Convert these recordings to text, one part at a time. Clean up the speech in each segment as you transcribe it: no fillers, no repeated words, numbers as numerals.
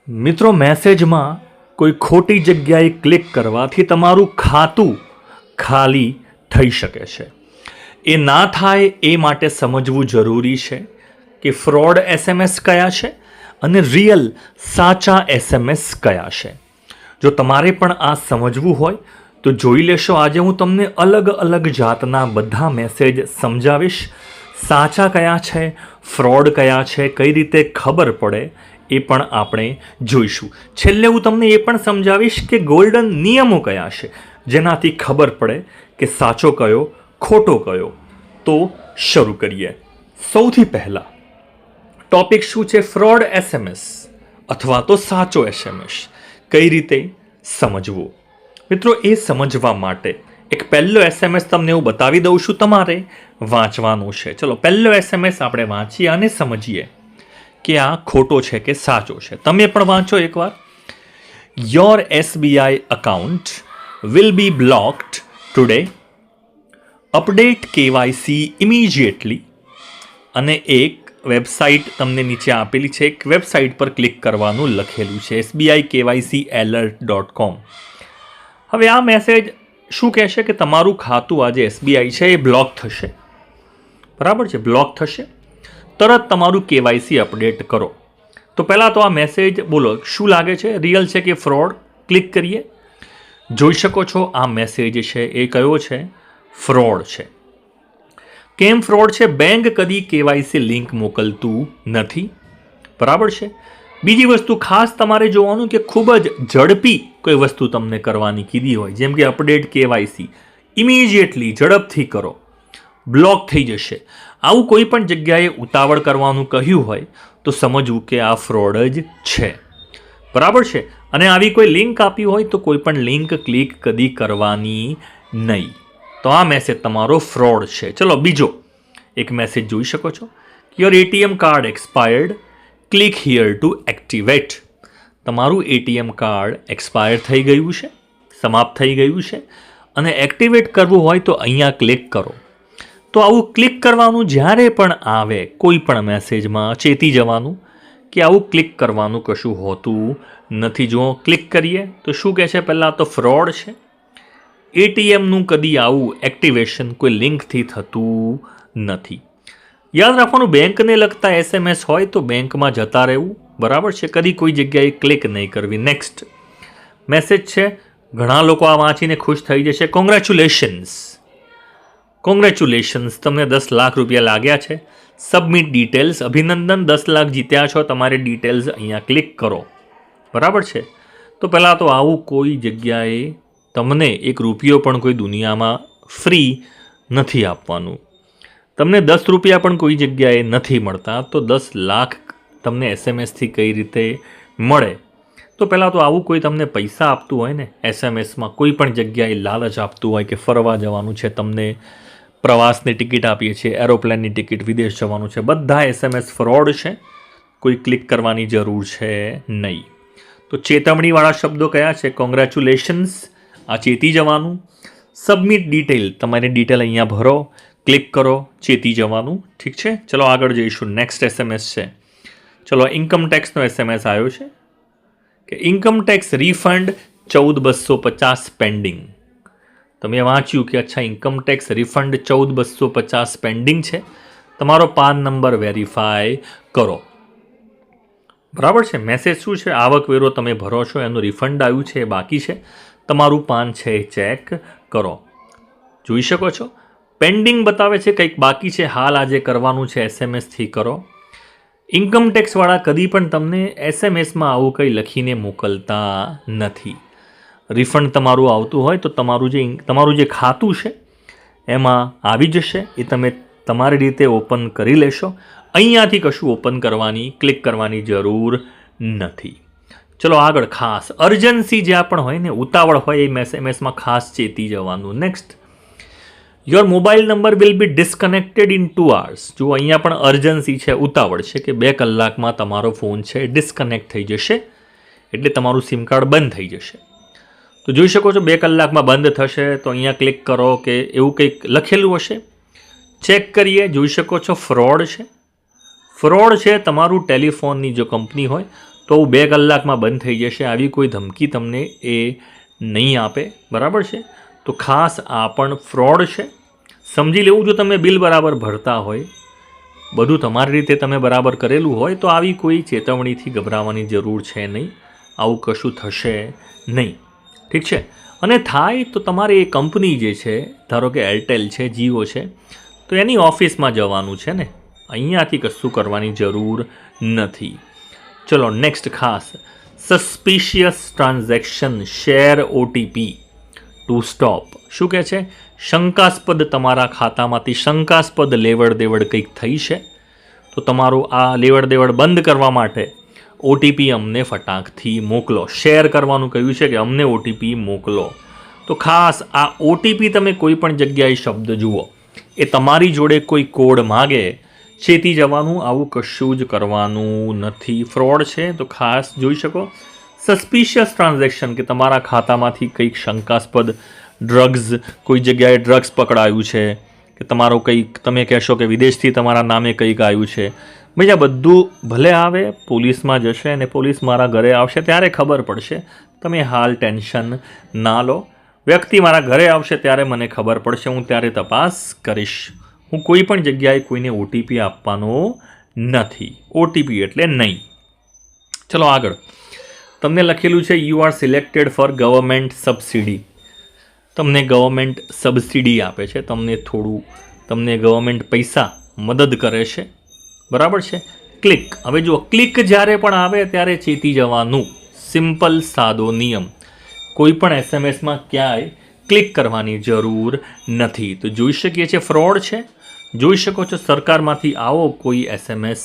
મિત્રો, મેસેજમાં કોઈ ખોટી જગ્યાએ ક્લિક કરવાથી તમારું ખાતું ખાલી થઈ શકે છે. એ ના થાય એ માટે સમજવું જરૂરી છે કે ફ્રોડ એસએમએસ કયા છે અને રિયલ સાચા એસએમએસ કયા છે. જો તમારે પણ આ સમજવું હોય તો જોઈ લેશો. આજે હું તમને અલગ અલગ જાતના બધા મેસેજ સમજાવીશ. સાચા કયા છે, ફ્રોડ કયા છે, કઈ રીતે ખબર પડે એ પણ આપણે જોઈશું. છેલ્લે હું તમને એ પણ સમજાવીશ કે ગોલ્ડન નિયમો કયા છે જેનાથી ખબર પડે કે સાચો કયો, ખોટો કયો. તો શરૂ કરીએ. સૌથી પહેલાં ટોપિક શું છે? ફ્રોડ એસએમએસ અથવા તો સાચો એસએમએસ કઈ રીતે સમજવું. મિત્રો, એ સમજવા માટે એક પહેલો એસએમએસ તમને હું બતાવી દઉં છું, તમારે વાંચવાનું છે. ચલો, પહેલો એસએમએસ આપણે વાંચીએ અને સમજીએ કે આ ખોટો છે કે સાચો છે. તમે પણ વાંચો એકવાર. Your SBI account will be blocked today. Update KYC immediately. અને એક વેબસાઇટ તમને નીચે આપેલી છે, એક વેબસાઇટ પર ક્લિક કરવાનું લખેલું છે, SBI KYC alert.com. હવે આ મેસેજ શું કહેશે કે તમારું ખાતું આજે SBI છે એ બ્લોક થશે. બરાબર છે, બ્લોક થશે. તરત તમારું KYC અપડેટ કરો. તો પહેલાં તો આ મેસેજ બોલો શું લાગે છે, રિયલ છે કે ફ્રોડ? ક્લિક કરીએ. જોઈ શકો છો આ મેસેજ છે એ કયો છે? ફ્રોડ છે. કેમ ફ્રોડ છે? બેંક કદી KYC લિંક મોકલતું નથી. બરાબર છે. બીજી વસ્તુ ખાસ તમારે જોવાનું કે ખૂબ જ ઝડપી કોઈ વસ્તુ તમને કરવાની કીધી હોય, જેમ કે અપડેટ KYC, ઇમિજિએટલી ઝડપથી કરો, બ્લોક થઈ જશે. આવું કોઈ પણ જગ્યાએ ઉતાવળ કરવાનું કહ્યું હોય તો સમજવું કે આ ફ્રોડ જ છે. બરાબર છે. અને આવી કોઈ લિંક આપી હોય તો કોઈ પણ લિંક ક્લિક કદી કરવાની નહીં. તો આ મેસેજ તમારો ફ્રોડ છે. ચલો, બીજો એક મેસેજ જોઈ શકો છો. Your ATM card expired, click here to activate. તમારું ATM કાર્ડ એક્સપાયર થઈ ગયું છે, સમાપ્ત થઈ ગયું છે અને એક્ટિવેટ કરવું હોય તો અહીંયા ક્લિક કરો. તો આવું ક્લિક કરવાનું જ્યારે પણ આવે કોઈ પણ મેસેજમાં ચેતી જવાનું કે આવું ક્લિક કરવાનું કશું હોતું નથી. જો ક્લિક કરીએ તો શું કહે છે? પહેલાં તો ફ્રોડ છે. ATMનું કદી આવું એક્ટિવેશન કોઈ લિંકથી થતું નથી. યાદ રાખવાનું, બેંકને લગતા SMS હોય તો બેંકમાં જતા રહેવું. બરાબર છે. કદી કોઈ જગ્યાએ ક્લિક નહીં કરવી. નેક્સ્ટ મેસેજ છે, ઘણા લોકો આ વાંચીને ખુશ થઈ જશે. કોંગ્રેચ્યુલેશન્સ, તમને 10 લાખ રૂપિયા લાગ્યા છે. સબમિટ ડિટેલ્સ, અભિનંદન, 10 લાખ જીત્યા છો. તમારે ડિટેલ્સ અહીંયા ક્લિક કરો. બરાબર છે. તો પહેલાં તો આવું કોઈ જગ્યાએ તમને 1 રૂપિયો પણ કોઈ દુનિયામાં ફ્રી નથી આપવાનું. તમને 10 રૂપિયા પણ કોઈ જગ્યાએ નથી મળતા, તો 10 લાખ તમને SMSથી કઈ રીતે મળે? તો પહેલાં તો આવું કોઈ તમને પૈસા આપતું હોય ને SMSમાં, કોઈ પણ જગ્યાએ લાલચ આપતું હોય કે ફરવા જવાનું છે, તમને પ્રવાસની ટિકિટ આપીએ છીએ, એરોપ્લેનની ટિકિટ, વિદેશ જવાનું છે, બધા SMS ફ્રોડ છે. કોઈ ક્લિક કરવાની જરૂર છે નહીં. તો ચેતવણીવાળા શબ્દો કયા છે? કોંગ્રેચ્યુલેશન્સ, આ ચેતી જવાનું. સબમિટ ડિટેલ, તમારી ડિટેલ અહીંયા ભરો, ક્લિક કરો, ચેતી જવાનું. ઠીક છે. ચલો આગળ જઈશું. નેક્સ્ટ SMS છે. ચલો, ઇન્કમ ટેક્સનો SMS આવ્યો છે કે ઇન્કમ ટેક્સ રિફંડ 14,250 પેન્ડિંગ. તમે વાંચ્યું કે અચ્છા, ઇન્કમ ટેક્સ રિફંડ 14,250 પેન્ડિંગ છે. તમારો પાન નંબર વેરીફાઈ કરો. બરાબર છે. મેસેજ શું છે? આવકવેરો તમે ભરો છો, એનું રિફંડ આવ્યું છે, એ બાકી છે. તમારું પાન છે એ ચેક કરો. જોઈ શકો છો પેન્ડિંગ બતાવે છે, કંઈક બાકી છે, હાલ આજે કરવાનું છે, SMSથી કરો. ઇન્કમ ટેક્સવાળા કદી પણ તમને SMSમાં આવું કંઈ લખીને મોકલતા નથી. રિફંડ તમારું આવતું હોય તો તમારું જે ખાતું છે એમાં આવી જશે. એ તમે તમારી રીતે ઓપન કરી લેશો. અહીંયાથી કશું ઓપન કરવાની, ક્લિક કરવાની જરૂર નથી. ચલો આગળ. ખાસ અર્જન્સી જ્યાં પણ હોય ને, ઉતાવળ હોય, એ SMSમાં ખાસ ચેતી જવાનું. Next, your mobile number will be disconnected in 2 hours. જો અહીંયા પણ અર્જન્સી છે, ઉતાવળ છે કે 2 કલાકમાં તમારો ફોન છે ડિસ્કનેક્ટ થઈ જશે, એટલે તમારું સિમ કાર્ડ બંધ થઈ જશે. તો જોઈ શકો છો 2 કલાકમાં બંધ થશે. તો અહીંયા ક્લિક કરો કે એવું કંઈક લખેલું હશે. ચેક કરીએ. જોઈ શકો છો ફ્રોડ છે. ફ્રોડ છે. તમારું ટેલિફોનની જો કંપની હોય તો 2 કલાકમાં બંધ થઈ જશે, આવી કોઈ ધમકી તમને એ નહીં આપે, બરાબર છે. તો ખાસ આ પણ ફ્રોડ છે, સમજી લેવું. જો તમે બિલ બરાબર ભરતા હોય, બધું તમારી રીતે તમે બરાબર કરેલું હોય, તો આવી કોઈ ચેતવણીથી ગભરાવાની જરૂર છે નહીં. આવું કશું થશે નહીં, ઠીક છે. અને થાય તો તમારે એ કંપની જે છે, ધારો કે એરટેલ છે, જીઓ છે, તો એની ઓફિસમાં જવાનું છે ને, અહીંયાથી કશું કરવાની જરૂર નથી. ચલો નેક્સ્ટ ખાસ, suspicious transaction share OTP to stop. શું કહે છે? શંકાસ્પદ તમારા ખાતામાંથી શંકાસ્પદ લેવડ દેવડ કંઈક થઈ છે, તો તમારું આ લેવડ દેવડ બંધ કરવા માટે ઓટીપી અમને ફટાકથી મોકલો. શેર કરવાનું કહ્યું છે કે અમને ઓટીપી મોકલો. તો ખાસ આ ઓટીપી તમે કોઈ પણ જગ્યાએ શબ્દ જુઓ, એ તમારી જોડે કોઈ કોડ માગે, ચેતી જવાનું, આવું કશું જ કરવાનું નથી, ફ્રોડ છે. તો ખાસ જોઈ શકો. સસ્પિશિયસ ટ્રાન્ઝેક્શન કે તમારા ખાતામાંથી કંઈક શંકાસ્પદ ડ્રગ્સ, કોઈ જગ્યાએ ડ્રગ્સ પકડાયું છે, કે તમારું કંઈક તમે કહેશો કે વિદેશથી તમારા નામે કંઈક આવ્યું છે. ભાઈ આ બધું ભલે આવે, પોલીસમાં જશે અને પોલીસ મારા ઘરે આવશે ત્યારે ખબર પડશે. તમે હાલ ટેન્શન ના લો. વ્યક્તિ મારા ઘરે આવશે ત્યારે મને ખબર પડશે, હું ત્યારે તપાસ કરીશ. હું કોઈ પણ જગ્યાએ કોઈને ઓટીપી આપવાનો નથી. ઓટીપી એટલે નહીં. ચલો આગળ. તમને લખેલું છે you are selected four government subsidy. તમને ગવર્મેન્ટ સબસિડી આપે છે, તમને ગવર્મેન્ટ પૈસા મદદ કરે છે, બરાબર છે. ક્લિક. હવે જુઓ, ક્લિક જ્યારે પણ આવે ત્યારે ચેતી જવાનું. સિમ્પલ સાદો નિયમ. કોઈ પણ એસએમએસમાં ક્યાંય ક્લિક કરવાની જરૂર નથી. તો જોઈ શકીએ છીએ ફ્રોડ છે. જોઈ શકો છો સરકારમાંથી આવો કોઈ એસએમએસ,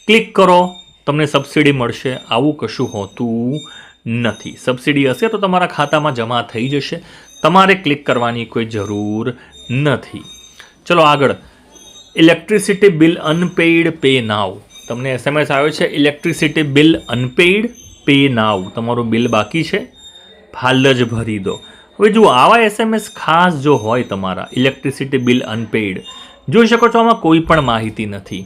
ક્લિક કરો તમને સબસિડી મળશે, આવું કશું હોતું નથી. સબસિડી હશે તો તમારા ખાતામાં જમા થઈ જશે, તમારે ક્લિક કરવાની કોઈ જરૂર નથી. ચલો આગળ. Electricity bill unpaid pay now. તમને એસએમએસ આવ્યો છે electricity bill unpaid pay now. તમારું બિલ બાકી છે, હાલ જ ભરી દો. હવે જુઓ, આવા એસએમએસ ખાસ જો હોય તમારા ઇલેક્ટ્રિસિટી બિલ અનપેઇડ, જોઈ શકો છો આમાં કોઈ પણ માહિતી નથી.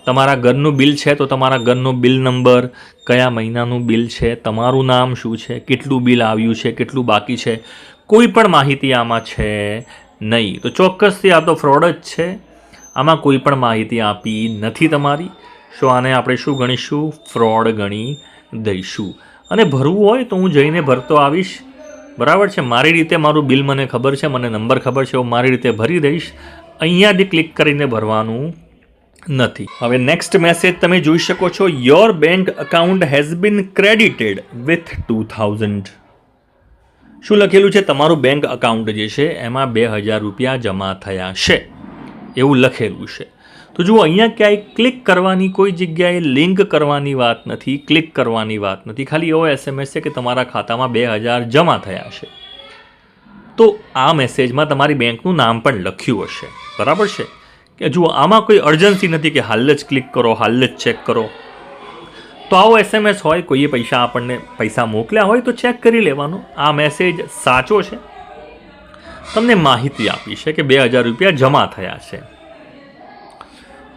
તમારા ઘરનું બિલ છે તો તમારા ઘરનો બિલ નંબર, કયા મહિનાનું બિલ છે, તમારું નામ શું છે, કેટલું બિલ આવ્યું છે, કેટલું બાકી છે, કોઈ પણ માહિતી આમાં છે નહીં. તો ચોક્કસથી આ તો ફ્રોડ જ છે. આમાં કોઈ પણ માહિતી આપી નથી તમારી. તો આને આપણે શું ગણીશું? ફ્રોડ ગણી દઈશું. અને ભરવું હોય તો હું જઈને ભરતો આવીશ, બરાબર છે. મારી રીતે મારું બિલ મને ખબર છે, મને નંબર ખબર છે, હું મારી રીતે ભરી દઈશ. અહીંયાથી ક્લિક કરીને ભરવાનું નથી. હવે નેક્સ્ટ મેસેજ તમે જોઈ શકો છો, your bank account has been credited with 2000. શું લખેલું છે? તમારું બેંક અકાઉન્ટ જે છે એમાં 2000 રૂપિયા જમા થયા છે, એવું લખેલું છે. તો જુઓ, અહીંયા ક્યાંય ક્લિક કરવાની, કોઈ જગ્યાએ લિંક કરવાની વાત નથી, ક્લિક કરવાની વાત નથી. ખાલી એવો એસએમએસ છે કે તમારા ખાતામાં 2000 જમા થયા છે. તો આ મેસેજમાં તમારી બેંકનું નામ પણ લખ્યું હશે, બરાબર છે. કે જુઓ, આમાં કોઈ અર્જન્સી નથી કે હાલ જ ક્લિક કરો, હાલ જ ચેક કરો. તો આવો એસએમએસ હોય, કોઈએ આપણને પૈસા મોકલ્યા હોય તો ચેક કરી લેવાનું. આ મેસેજ સાચો છે, તમને માહિતી આપી છે કે 2000 રૂપિયા જમા થયા છે.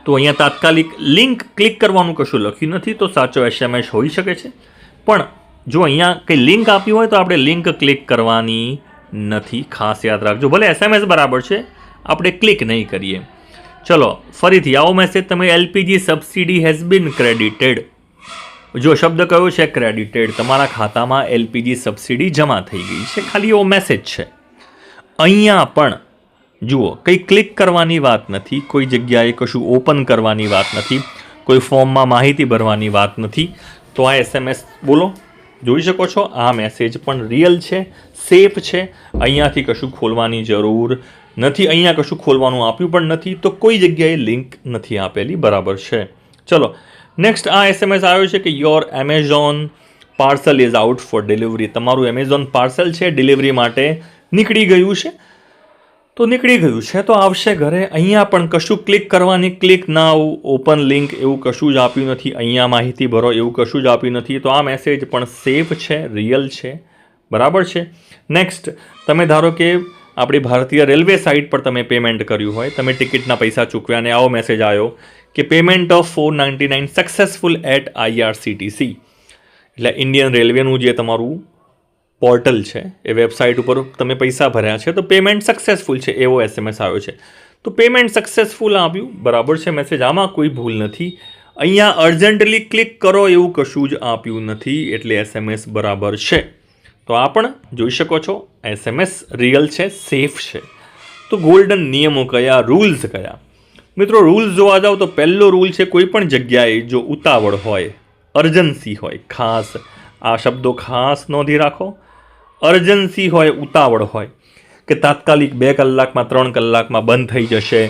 તો અહીંયા તાત્કાલિક લિંક ક્લિક કરવાનું કશું લખ્યું નથી, તો સાચો એસએમએસ હોઈ શકે છે. પણ જો અહીંયા કંઈ લિંક આપી હોય તો આપણે લિંક ક્લિક કરવાની નથી, ખાસ યાદ રાખજો. ભલે એસએમએસ બરાબર છે, આપણે ક્લિક નહીં કરીએ. ચલો ફરીથી આવો મેસેજ, તમે LPG subsidy has been credited. જો શબ્દ કયો છે? ક્રેડિટેડ. તમારા ખાતામાં એલપીજી સબસિડી જમા થઈ ગઈ છે, ખાલી એવો મેસેજ છે. અહીંયા પણ જુઓ, કંઈ ક્લિક કરવાની વાત નથી, કોઈ જગ્યાએ કશું ઓપન કરવાની વાત નથી, કોઈ ફોર્મમાં માહિતી ભરવાની વાત નથી. તો આ એસએમએસ બોલો, જોઈ શકો છો આ મેસેજ પણ રિયલ છે, સેફ છે. અહીંયાથી કશું ખોલવાની જરૂર નથી, અહીંયા કશું ખોલવાનું આપ્યું પણ નથી, તો કોઈ જગ્યાએ લિંક નથી આપેલી, બરાબર છે. ચલો નેક્સ્ટ. આ એસએમએસ આવ્યો છે કે your Amazon parcel is out for delivery. તમારું એમેઝોન પાર્સલ છે ડિલિવરી માટે નીકળી ગયું છે. તો નીકળી ગયું છે તો આવશે ઘરે. અહીંયા પણ કશું ક્લિક કરવાની, ક્લિક નાઉ, ઓપન લિંક, એવું કશું જ આપ્યું નથી. અહીંયા માહિતી ભરો, એવું કશું જ આપ્યું નથી. તો આ મેસેજ પણ સેફ છે, રિયલ છે, બરાબર છે. નેક્સ્ટ. તમે ધારો કે આપણી ભારતીય રેલવે સાઇટ પર તમે પેમેન્ટ કર્યું હોય, તમે ટિકિટના પૈસા ચૂકવ્યા અને આવો મેસેજ આવ્યો કે payment of 499 successful at IRCTC, એટલે ઇન્ડિયન રેલવેનું જે તમારું પોર્ટલ છે એ વેબસાઇટ ઉપર તમે પૈસા ભર્યા છે તો પેમેન્ટ સક્સેસફુલ છે એવો SMS આવ્યો છે. તો પેમેન્ટ સક્સેસફુલ આવ્યું, બરાબર છે મેસેજ, આમાં કોઈ ભૂલ નથી. અહીંયા અર્જન્ટલી ક્લિક કરો એવું કશું જ આપ્યું નથી, એટલે SMS બરાબર છે. તો આ પણ જોઈ શકો છો, SMS રિયલ છે, સેફ છે. તો ગોલ્ડન નિયમો કયા, રૂલ્સ કયા? મિત્રો, રૂલ્સ જોવા જાઓ તો પહેલો રૂલ છે, કોઈ પણ જગ્યાએ જો ઉતાવળ હોય, અર્જન્સી હોય, ખાસ આ શબ્દો ખાસ નોંધી રાખો, અર્જન્સી હોય, ઉતાવળ હોય કે તાત્કાલિક 2 કલાકમાં 3 કલાકમાં બંધ થઈ જશે,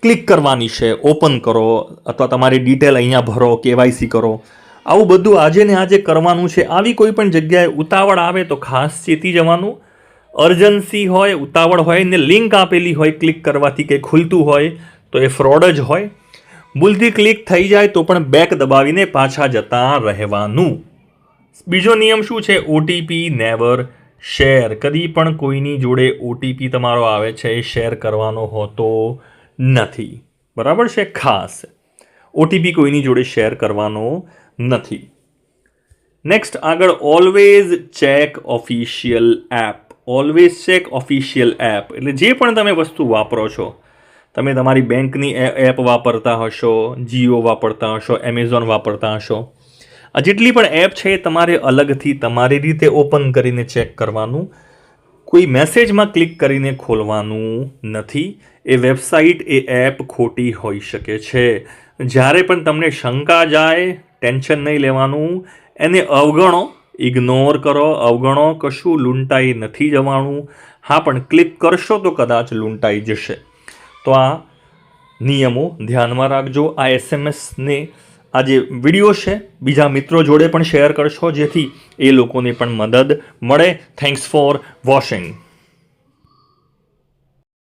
ક્લિક કરવાની છે, ઓપન કરો, અથવા તમારી ડિટેલ અહીંયા ભરો, KYC કરો, આવું બધું આજે ને આજે કરવાનું છે. આવી કોઈ પણ જગ્યાએ ઉતાવળ આવે તો ખાસ ચેતી જવાનું. અર્જન્સી હોય, ઉતાવળ હોય ને લિંક આપેલી હોય ક્લિક કરવાથી કે ખુલતું હોય તો એ ફ્રોડ જ હોય. ભૂલથી ક્લિક થઈ જાય તો પણ બેક દબાવીને પાછા જતા રહેવાનું. બીજો નિયમ શું છે? OTP never share. કદી પણ કોઈની જોડે OTP તમારો આવે છે એ શેર કરવાનો હોતો નથી, બરાબર છે? ખાસ OTP કોઈની જોડે શેર કરવાનો નથી. નેક્સ્ટ આગળ, always check official app. Always check official app એટલે જે પણ તમે વસ્તુ વાપરો છો, તમે તમારી બેંકની એપ વાપરતા હશો, જીઓ વાપરતા હશો, એમેઝોન વાપરતા હશો, આ જેટલી પણ એપ છે એ તમારે અલગથી તમારી રીતે ઓપન કરીને ચેક કરવાનું, કોઈ મેસેજમાં ક્લિક કરીને ખોલવાનું નથી. એ વેબસાઇટ, એ એપ ખોટી હોઈ શકે છે. જ્યારે પણ તમને શંકા જાય, ટેન્શન નહીં લેવાનું, એને અવગણો, ઇગ્નોર કરો, અવગણો, કશું લૂંટાઈ નથી જવાનું. હા, પણ ક્લિક કરશો તો કદાચ લૂંટાઈ જશે. તો આ નિયમો ધ્યાનમાં રાખજો. આ SMSને, આ જે વિડીયો છે બીજા મિત્રો જોડે પણ શેર કરશો જેથી એ લોકોને પણ મદદ મળે. Thanks for watching.